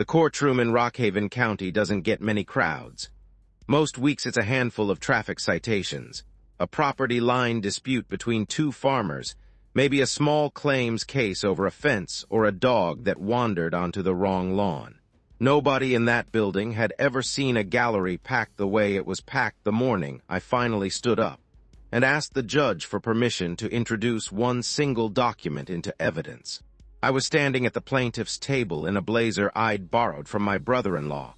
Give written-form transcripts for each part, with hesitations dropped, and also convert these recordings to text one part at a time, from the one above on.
The courtroom in Rockhaven County doesn't get many crowds. Most weeks it's a handful of traffic citations, a property line dispute between two farmers, maybe a small claims case over a fence or a dog that wandered onto the wrong lawn. Nobody in that building had ever seen a gallery packed the way it was packed the morning I finally stood up and asked the judge for permission to introduce one single document into evidence. I was standing at the plaintiff's table in a blazer I'd borrowed from my brother-in-law,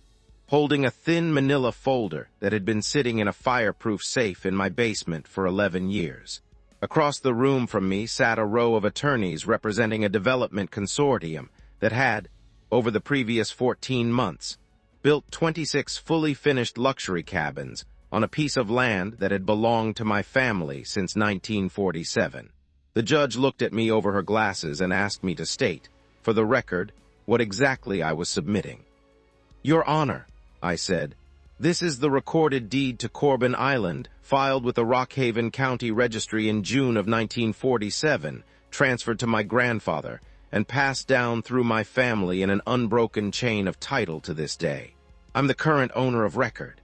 holding a thin manila folder that had been sitting in a fireproof safe in my basement for 11 years. Across the room from me sat a row of attorneys representing a development consortium that had, over the previous 14 months, built 26 fully finished luxury cabins on a piece of land that had belonged to my family since 1947. The judge looked at me over her glasses and asked me to state, for the record, what exactly I was submitting. "Your Honor," I said, "this is the recorded deed to Corbin Island, filed with the Rockhaven County Registry in June of 1947, transferred to my grandfather, and passed down through my family in an unbroken chain of title to this day. I'm the current owner of record."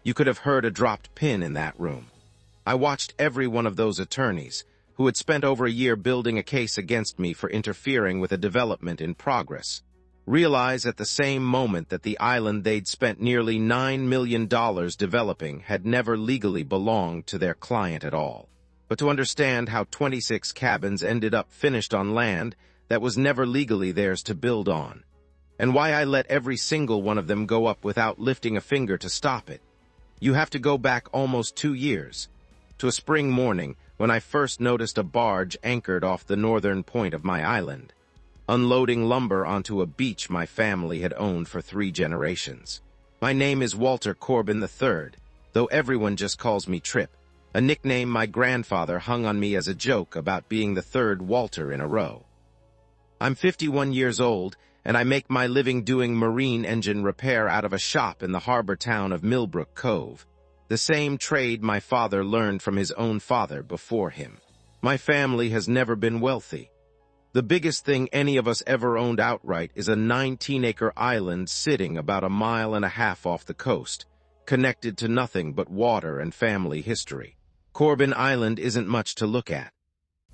You could have heard a dropped pin in that room. I watched every one of those attorneys, who had spent over a year building a case against me for interfering with a development in progress, realize at the same moment that the island they'd spent nearly $9 million developing had never legally belonged to their client at all. But to understand how 26 cabins ended up finished on land that was never legally theirs to build on, and why I let every single one of them go up without lifting a finger to stop it, you have to go back almost 2 years, to a spring morning when I first noticed a barge anchored off the northern point of my island, unloading lumber onto a beach my family had owned for 3 generations. My name is Walter Corbin III, though everyone just calls me Trip, a nickname my grandfather hung on me as a joke about being the third Walter in a row. I'm 51 years old, and I make my living doing marine engine repair out of a shop in the harbor town of Millbrook Cove, the same trade my father learned from his own father before him. My family has never been wealthy. The biggest thing any of us ever owned outright is a 19-acre island sitting about 1.5 miles off the coast, connected to nothing but water and family history. Corbin Island isn't much to look at.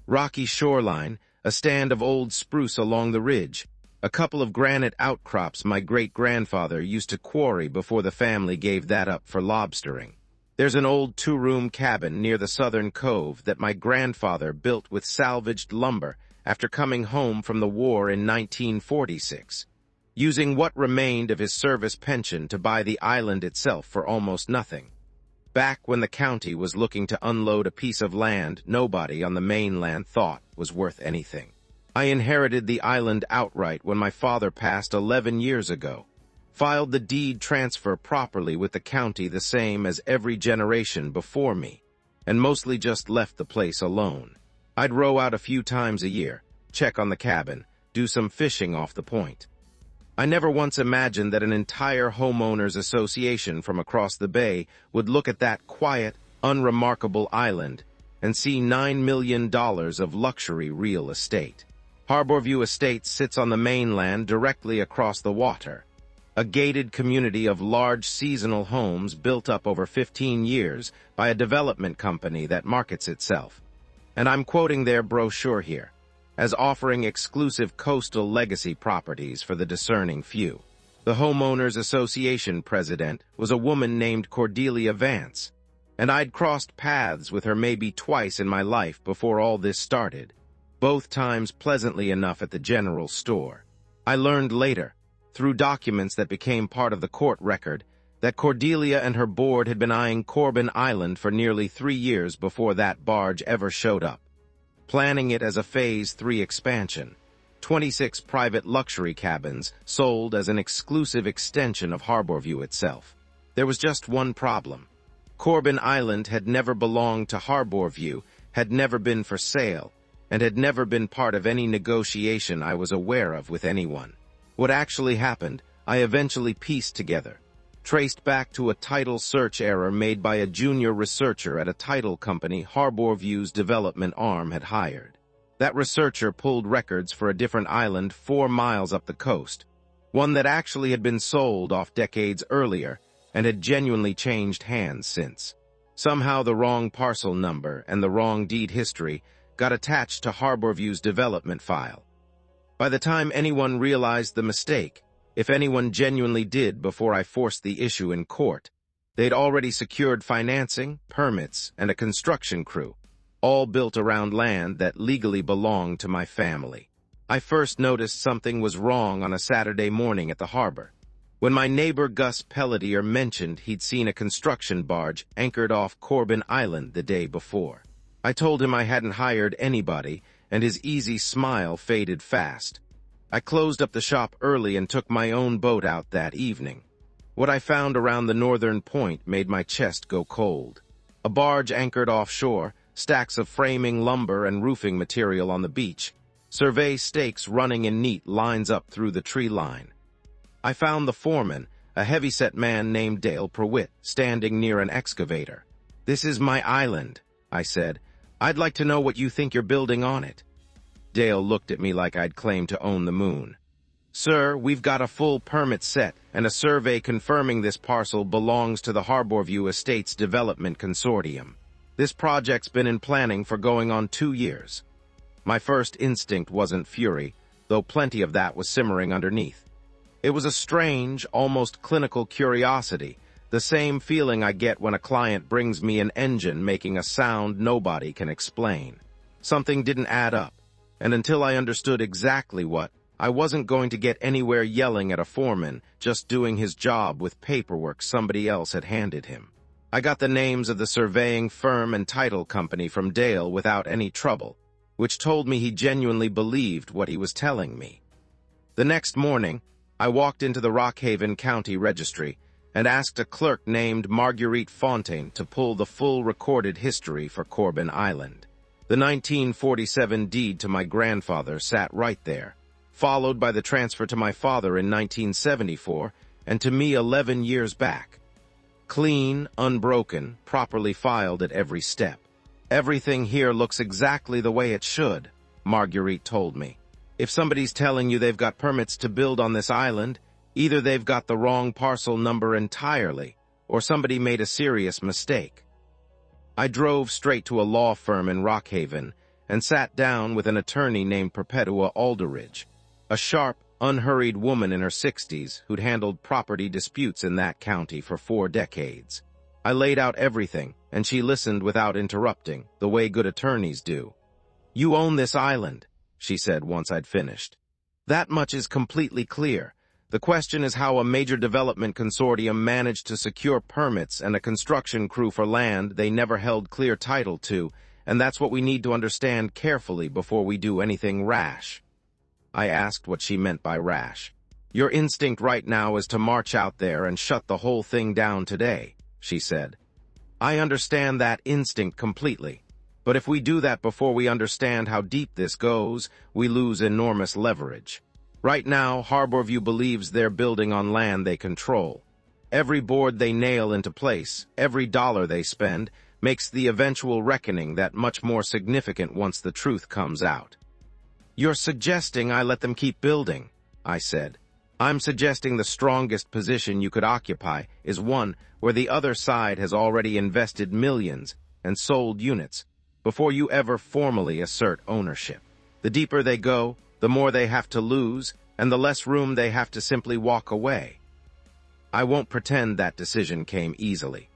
Rocky shoreline, a stand of old spruce along the ridge, a couple of granite outcrops my great-grandfather used to quarry before the family gave that up for lobstering. There's an old 2-room cabin near the southern cove that my grandfather built with salvaged lumber after coming home from the war in 1946, using what remained of his service pension to buy the island itself for almost nothing. Back when the county was looking to unload a piece of land nobody on the mainland thought was worth anything. I inherited the island outright when my father passed 11 years ago, filed the deed transfer properly with the county the same as every generation before me, and mostly just left the place alone. I'd row out a few times a year, check on the cabin, do some fishing off the point. I never once imagined that an entire homeowners association from across the bay would look at that quiet, unremarkable island and see $9 million of luxury real estate. Harborview Estates sits on the mainland directly across the water, a gated community of large seasonal homes built up over 15 years by a development company that markets itself. And I'm quoting their brochure here, as offering exclusive coastal legacy properties for the discerning few. The Homeowners Association president was a woman named Cordelia Vance, and I'd crossed paths with her maybe twice in my life before all this started, both times pleasantly enough at the general store. I learned later, through documents that became part of the court record, that Cordelia and her board had been eyeing Corbin Island for nearly 3 years before that barge ever showed up, planning it as a Phase 3 expansion, 26 private luxury cabins sold as an exclusive extension of Harborview itself. There was just one problem. Corbin Island had never belonged to Harborview, had never been for sale, and had never been part of any negotiation I was aware of with anyone. What actually happened, I eventually pieced together, traced back to a title search error made by a junior researcher at a title company Harborview's development arm had hired. That researcher pulled records for a different island 4 miles up the coast, one that actually had been sold off decades earlier and had genuinely changed hands since. Somehow the wrong parcel number and the wrong deed history got attached to Harborview's development file. By the time anyone realized the mistake, if anyone genuinely did before I forced the issue in court, they'd already secured financing, permits, and a construction crew, all built around land that legally belonged to my family. I first noticed something was wrong on a Saturday morning at the harbor. When my neighbor Gus Pelletier mentioned he'd seen a construction barge anchored off Corbin Island the day before. I told him I hadn't hired anybody, and his easy smile faded fast. I closed up the shop early and took my own boat out that evening. What I found around the northern point made my chest go cold. A barge anchored offshore, stacks of framing lumber and roofing material on the beach, survey stakes running in neat lines up through the tree line. I found the foreman, a heavyset man named Dale Prewitt, standing near an excavator. "This is my island," I said. "I'd like to know what you think you're building on it." Dale looked at me like I'd claimed to own the moon. "Sir, we've got a full permit set and a survey confirming this parcel belongs to the Harborview Estates Development Consortium. This project's been in planning for going on 2 years. My first instinct wasn't fury, though plenty of that was simmering underneath. It was a strange, almost clinical curiosity, the same feeling I get when a client brings me an engine making a sound nobody can explain. Something didn't add up, and until I understood exactly what, I wasn't going to get anywhere yelling at a foreman just doing his job with paperwork somebody else had handed him. I got the names of the surveying firm and title company from Dale without any trouble, which told me he genuinely believed what he was telling me. The next morning, I walked into the Rockhaven County Registry and asked a clerk named Marguerite Fontaine to pull the full recorded history for Corbin Island. The 1947 deed to my grandfather sat right there, followed by the transfer to my father in 1974 and to me 11 years back. Clean, unbroken, properly filed at every step. "Everything here looks exactly the way it should," Marguerite told me. "If somebody's telling you they've got permits to build on this island, either they've got the wrong parcel number entirely, or somebody made a serious mistake." I drove straight to a law firm in Rockhaven and sat down with an attorney named Perpetua Alderidge, a sharp, unhurried woman in her 60s who'd handled property disputes in that county for 4 decades. I laid out everything, and she listened without interrupting, the way good attorneys do. "You own this island," she said once I'd finished. "That much is completely clear. The question is how a major development consortium managed to secure permits and a construction crew for land they never held clear title to, and that's what we need to understand carefully before we do anything rash." I asked what she meant by rash. "Your instinct right now is to march out there and shut the whole thing down today," she said. "I understand that instinct completely. But if we do that before we understand how deep this goes, we lose enormous leverage. Right now, Harborview believes they're building on land they control. Every board they nail into place, every dollar they spend, makes the eventual reckoning that much more significant once the truth comes out." "You're suggesting I let them keep building," I said. "I'm suggesting the strongest position you could occupy is one where the other side has already invested millions and sold units before you ever formally assert ownership. The deeper they go, the more they have to lose, and the less room they have to simply walk away." I won't pretend that decision came easily.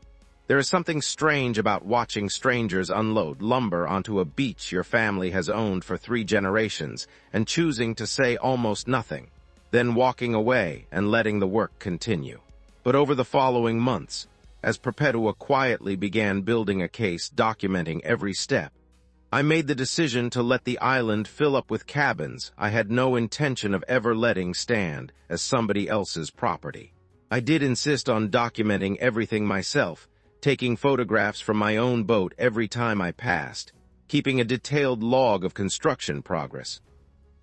There is something strange about watching strangers unload lumber onto a beach your family has owned for 3 generations and choosing to say almost nothing, then walking away and letting the work continue. But over the following months, as Perpetua quietly began building a case documenting every step, I made the decision to let the island fill up with cabins I had no intention of ever letting stand as somebody else's property. I did insist on documenting everything myself, taking photographs from my own boat every time I passed, keeping a detailed log of construction progress.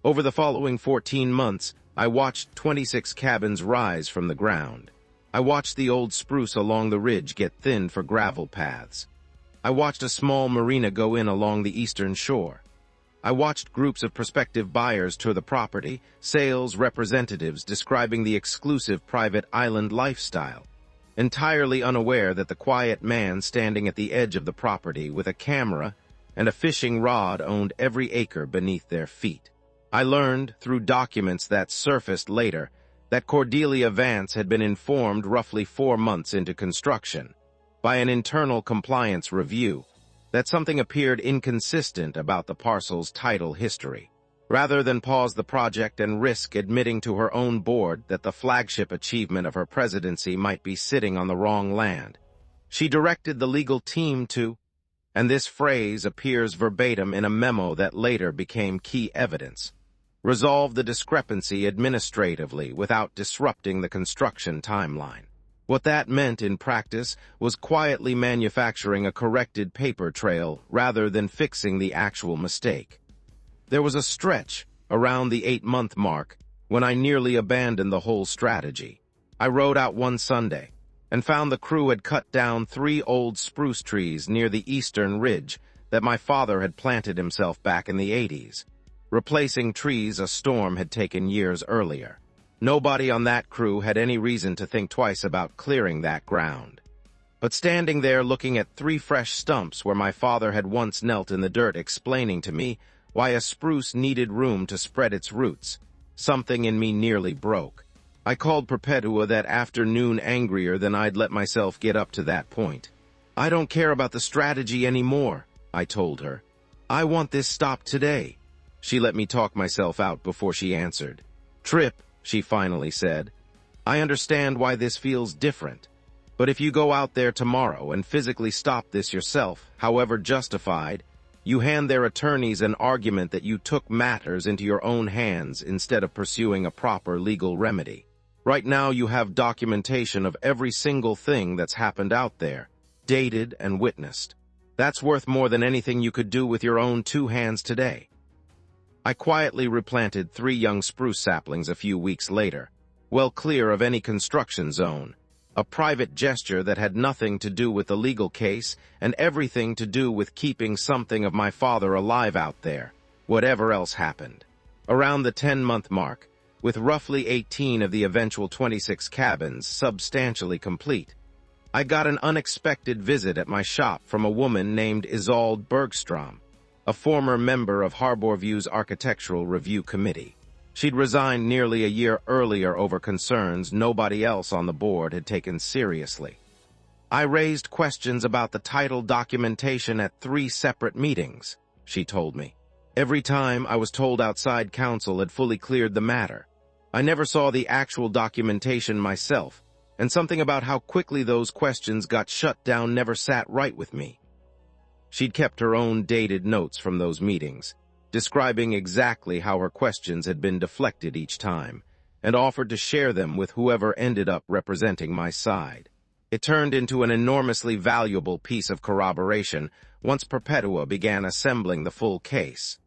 Over the following 14 months, I watched 26 cabins rise from the ground. I watched the old spruce along the ridge get thinned for gravel paths. I watched a small marina go in along the eastern shore. I watched groups of prospective buyers tour the property, sales representatives describing the exclusive private island lifestyle, entirely unaware that the quiet man standing at the edge of the property with a camera and a fishing rod owned every acre beneath their feet. I learned, through documents that surfaced later, that Cordelia Vance had been informed roughly 4 months into construction, by an internal compliance review, that something appeared inconsistent about the parcel's title history. Rather than pause the project and risk admitting to her own board that the flagship achievement of her presidency might be sitting on the wrong land, she directed the legal team to, and this phrase appears verbatim in a memo that later became key evidence, resolve the discrepancy administratively without disrupting the construction timeline. What that meant in practice was quietly manufacturing a corrected paper trail rather than fixing the actual mistake. There was a stretch around the 8-month mark when I nearly abandoned the whole strategy. I rode out one Sunday and found the crew had cut down 3 old spruce trees near the eastern ridge that my father had planted himself back in the 80s, replacing trees a storm had taken years earlier. Nobody on that crew had any reason to think twice about clearing that ground. But standing there looking at 3 fresh stumps where my father had once knelt in the dirt explaining to me why a spruce needed room to spread its roots, something in me nearly broke. I called Perpetua that afternoon angrier than I'd let myself get up to that point. "I don't care about the strategy anymore," I told her. "I want this stopped today." She let me talk myself out before she answered. "Trip," she finally said, "I understand why this feels different. But if you go out there tomorrow and physically stop this yourself, however justified, you hand their attorneys an argument that you took matters into your own hands instead of pursuing a proper legal remedy. Right now you have documentation of every single thing that's happened out there, dated and witnessed. That's worth more than anything you could do with your own 2 hands today." I quietly replanted 3 young spruce saplings a few weeks later, well clear of any construction zone, a private gesture that had nothing to do with the legal case and everything to do with keeping something of my father alive out there, whatever else happened. Around the 10-month mark, with roughly 18 of the eventual 26 cabins substantially complete, I got an unexpected visit at my shop from a woman named Isolde Bergstrom, a former member of Harborview's Architectural Review Committee. She'd resigned nearly a year earlier over concerns nobody else on the board had taken seriously. "I raised questions about the title documentation at 3 separate meetings," she told me. "Every time I was told outside counsel had fully cleared the matter. I never saw the actual documentation myself, and something about how quickly those questions got shut down never sat right with me." She'd kept her own dated notes from those meetings, describing exactly how her questions had been deflected each time, and offered to share them with whoever ended up representing my side. It turned into an enormously valuable piece of corroboration once Perpetua began assembling the full case.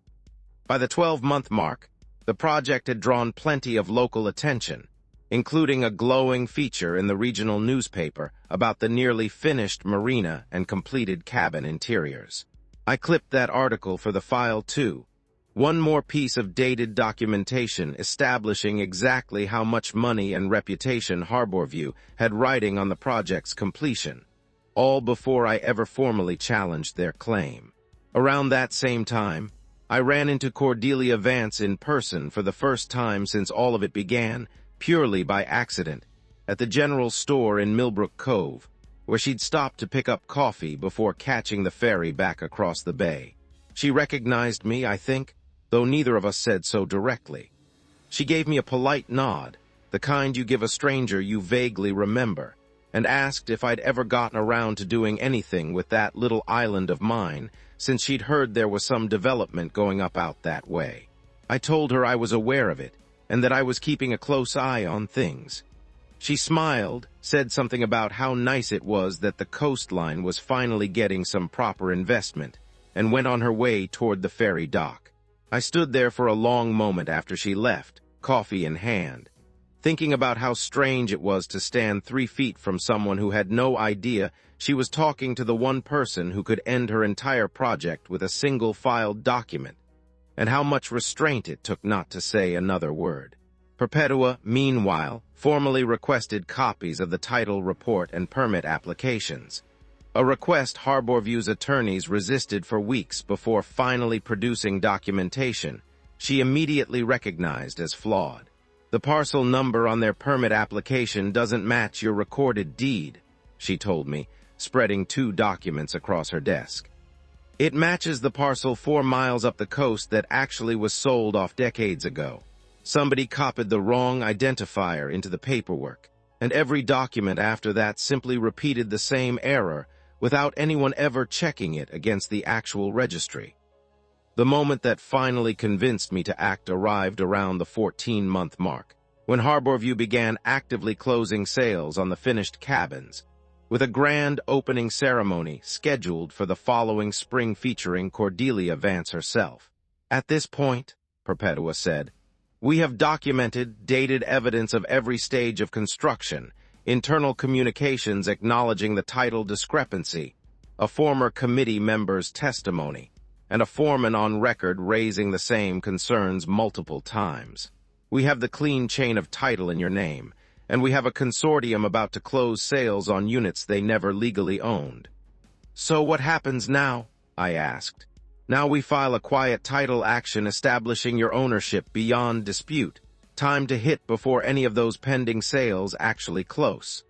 By the 12-month mark, the project had drawn plenty of local attention, including a glowing feature in the regional newspaper about the nearly finished marina and completed cabin interiors. I clipped that article for the file too, one more piece of dated documentation establishing exactly how much money and reputation Harborview had riding on the project's completion, all before I ever formally challenged their claim. Around that same time, I ran into Cordelia Vance in person for the first time since all of it began, purely by accident, at the general store in Millbrook Cove, where she'd stopped to pick up coffee before catching the ferry back across the bay. She recognized me, I think, though neither of us said so directly. She gave me a polite nod, the kind you give a stranger you vaguely remember, and asked if I'd ever gotten around to doing anything with that little island of mine, since she'd heard there was some development going up out that way. I told her I was aware of it, and that I was keeping a close eye on things. She smiled, said something about how nice it was that the coastline was finally getting some proper investment, and went on her way toward the ferry dock. I stood there for a long moment after she left, coffee in hand, thinking about how strange it was to stand 3 feet from someone who had no idea she was talking to the one person who could end her entire project with a single filed document. and how much restraint it took not to say another word. Perpetua, meanwhile, formally requested copies of the title report and permit applications, a request Harborview's attorneys resisted for weeks before finally producing documentation she immediately recognized as flawed. "The parcel number on their permit application doesn't match your recorded deed," she told me, spreading 2 documents across her desk. "It matches the parcel 4 miles up the coast that actually was sold off decades ago. Somebody copied the wrong identifier into the paperwork, and every document after that simply repeated the same error without anyone ever checking it against the actual registry." The moment that finally convinced me to act arrived around the 14-month mark, when Harborview began actively closing sales on the finished cabins, with a grand opening ceremony scheduled for the following spring featuring Cordelia Vance herself. "At this point," Perpetua said, "we have documented, dated evidence of every stage of construction, internal communications acknowledging the title discrepancy, a former committee member's testimony, and a foreman on record raising the same concerns multiple times. We have the clean chain of title in your name, and we have a consortium about to close sales on units they never legally owned." "So what happens now?" I asked. "Now we file a quiet title action establishing your ownership beyond dispute. Time to hit before any of those pending sales actually close."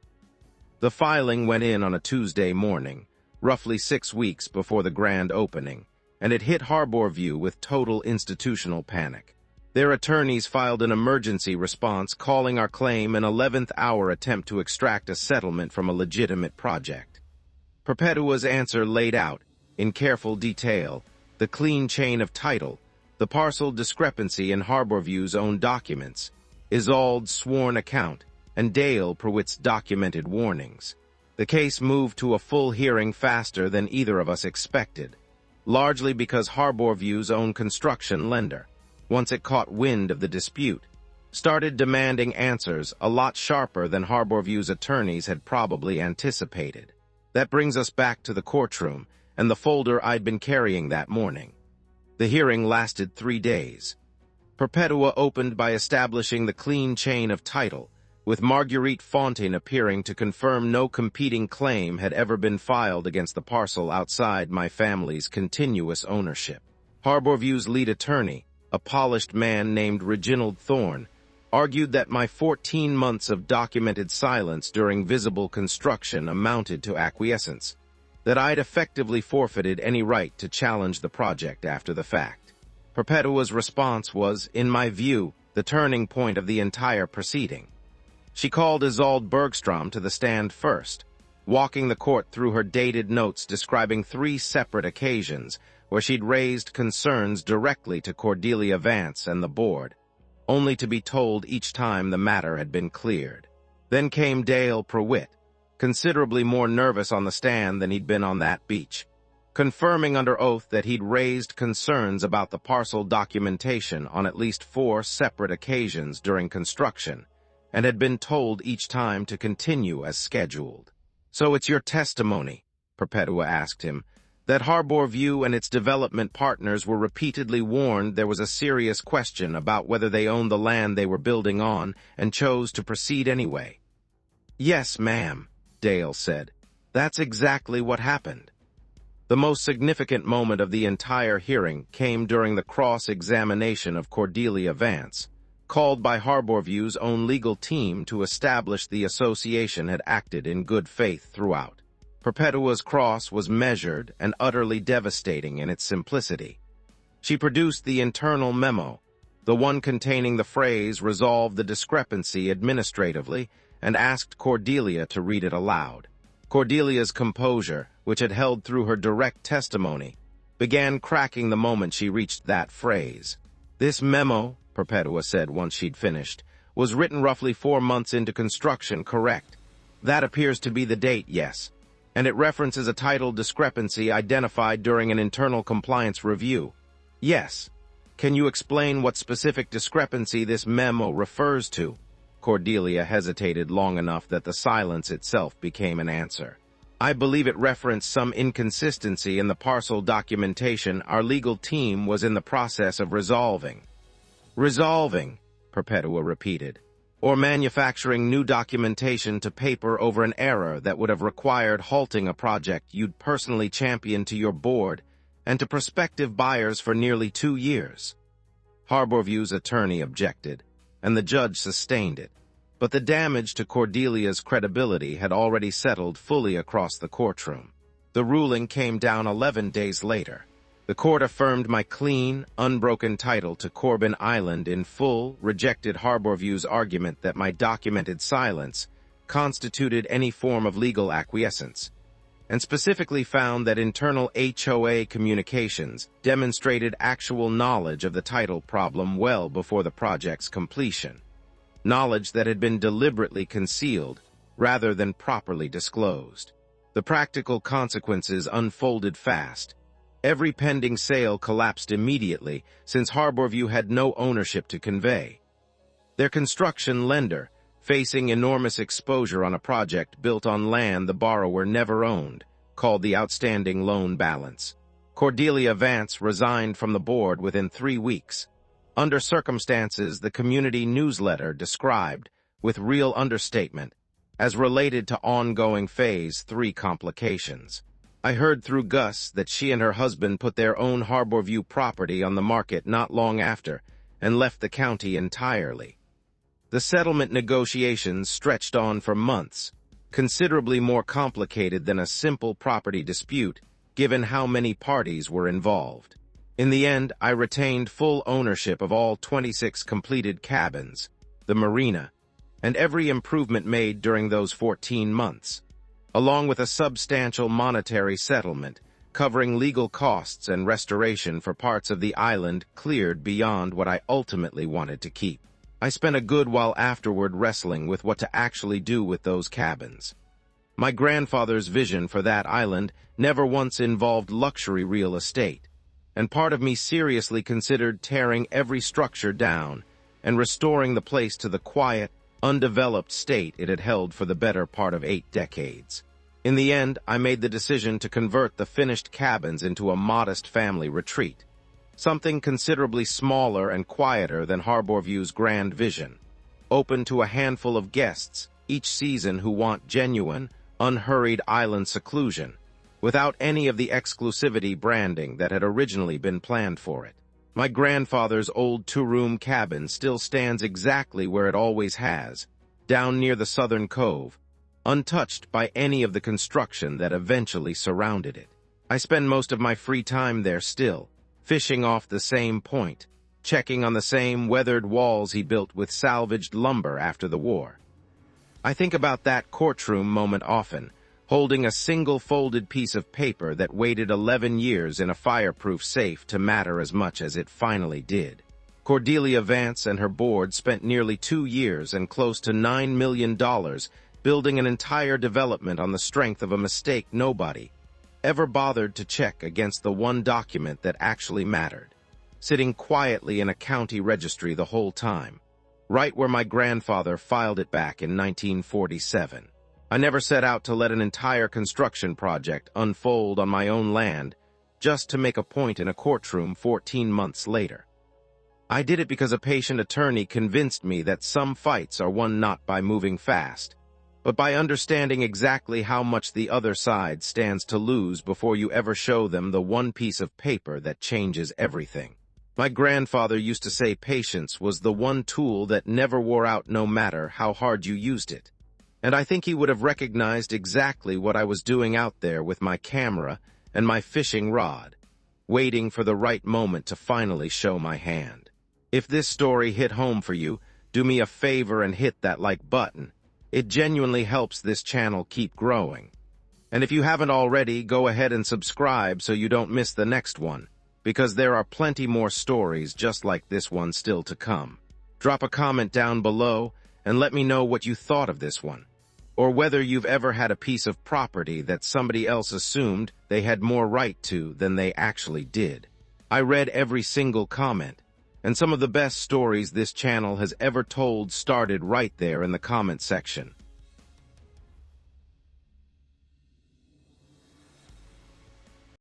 The filing went in on a Tuesday morning, roughly 6 weeks before the grand opening, and it hit Harborview with total institutional panic. Their attorneys filed an emergency response calling our claim an 11th-hour attempt to extract a settlement from a legitimate project. Perpetua's answer laid out, in careful detail, the clean chain of title, the parcel discrepancy in Harborview's own documents, Isolde's sworn account, and Dale Prewitt's documented warnings. The case moved to a full hearing faster than either of us expected, largely because Harborview's own construction lender, once it caught wind of the dispute, started demanding answers a lot sharper than Harborview's attorneys had probably anticipated. That brings us back to the courtroom and the folder I'd been carrying that morning. The hearing lasted 3 days. Perpetua opened by establishing the clean chain of title, with Marguerite Fontaine appearing to confirm no competing claim had ever been filed against the parcel outside my family's continuous ownership. Harborview's lead attorney, a polished man named Reginald Thorne, argued that my 14 months of documented silence during visible construction amounted to acquiescence, that I'd effectively forfeited any right to challenge the project after the fact. Perpetua's response was, in my view, the turning point of the entire proceeding. She called Isolde Bergstrom to the stand first, walking the court through her dated notes describing 3 separate occasions where she'd raised concerns directly to Cordelia Vance and the board, only to be told each time the matter had been cleared. Then came Dale Prewitt, considerably more nervous on the stand than he'd been on that beach, confirming under oath that he'd raised concerns about the parcel documentation on at least 4 separate occasions during construction, and had been told each time to continue as scheduled. "So it's your testimony," Perpetua asked him, "that Harborview and its development partners were repeatedly warned there was a serious question about whether they owned the land they were building on and chose to proceed anyway?" "Yes, ma'am," Dale said. "That's exactly what happened." The most significant moment of the entire hearing came during the cross-examination of Cordelia Vance, called by Harborview's own legal team to establish the association had acted in good faith throughout. Perpetua's cross was measured and utterly devastating in its simplicity. She produced the internal memo, the one containing the phrase "resolve the discrepancy administratively," and asked Cordelia to read it aloud. Cordelia's composure, which had held through her direct testimony, began cracking the moment she reached that phrase. "This memo," Perpetua said once she'd finished, "was written roughly 4 months into construction, correct? That appears to be the date, yes. And it references a title discrepancy identified during an internal compliance review. Yes. Can you explain what specific discrepancy this memo refers to?" Cordelia hesitated long enough that the silence itself became an answer. I believe it referenced some inconsistency in the parcel documentation our legal team was in the process of resolving. Resolving, Perpetua repeated, or manufacturing new documentation to paper over an error that would have required halting a project you'd personally championed to your board and to prospective buyers for nearly 2 years. Harborview's attorney objected, and the judge sustained it, but the damage to Cordelia's credibility had already settled fully across the courtroom. The ruling came down 11 days later. The court affirmed my clean, unbroken title to Corbin Island in full, rejected Harborview's argument that my documented silence constituted any form of legal acquiescence, and specifically found that internal HOA communications demonstrated actual knowledge of the title problem well before the project's completion, knowledge that had been deliberately concealed rather than properly disclosed. The practical consequences unfolded fast. Every pending sale collapsed immediately since Harborview had no ownership to convey. Their construction lender, facing enormous exposure on a project built on land the borrower never owned, called the outstanding loan balance. Cordelia Vance resigned from the board within 3 weeks. Under circumstances the community newsletter described, with real understatement, as related to ongoing Phase 3 complications. I heard through Gus that she and her husband put their own Harborview property on the market not long after and left the county entirely. The settlement negotiations stretched on for months, considerably more complicated than a simple property dispute, given how many parties were involved. In the end, I retained full ownership of all 26 completed cabins, the marina, and every improvement made during those 14 months, along with a substantial monetary settlement covering legal costs and restoration for parts of the island cleared beyond what I ultimately wanted to keep. I spent a good while afterward wrestling with what to actually do with those cabins. My grandfather's vision for that island never once involved luxury real estate, and part of me seriously considered tearing every structure down and restoring the place to the quiet, undeveloped state it had held for the better part of 8 decades. In the end, I made the decision to convert the finished cabins into a modest family retreat, something considerably smaller and quieter than Harborview's grand vision, open to a handful of guests each season who want genuine, unhurried island seclusion, without any of the exclusivity branding that had originally been planned for it. My grandfather's old 2-room cabin still stands exactly where it always has, down near the southern cove, untouched by any of the construction that eventually surrounded it. I spend most of my free time there still, fishing off the same point, checking on the same weathered walls he built with salvaged lumber after the war. I think about that courtroom moment often, holding a single folded piece of paper that waited 11 years in a fireproof safe to matter as much as it finally did. Cordelia Vance and her board spent nearly 2 years and close to $9 million building an entire development on the strength of a mistake nobody ever bothered to check against the one document that actually mattered, sitting quietly in a county registry the whole time, right where my grandfather filed it back in 1947. I never set out to let an entire construction project unfold on my own land just to make a point in a courtroom 14 months later. I did it because a patient attorney convinced me that some fights are won not by moving fast, but by understanding exactly how much the other side stands to lose before you ever show them the one piece of paper that changes everything. My grandfather used to say patience was the one tool that never wore out no matter how hard you used it. And I think he would have recognized exactly what I was doing out there with my camera and my fishing rod, waiting for the right moment to finally show my hand. If this story hit home for you, do me a favor and hit that like button. It genuinely helps this channel keep growing. And if you haven't already, go ahead and subscribe so you don't miss the next one, because there are plenty more stories just like this one still to come. Drop a comment down below and let me know what you thought of this one, or whether you've ever had a piece of property that somebody else assumed they had more right to than they actually did. I read every single comment, and some of the best stories this channel has ever told started right there in the comment section.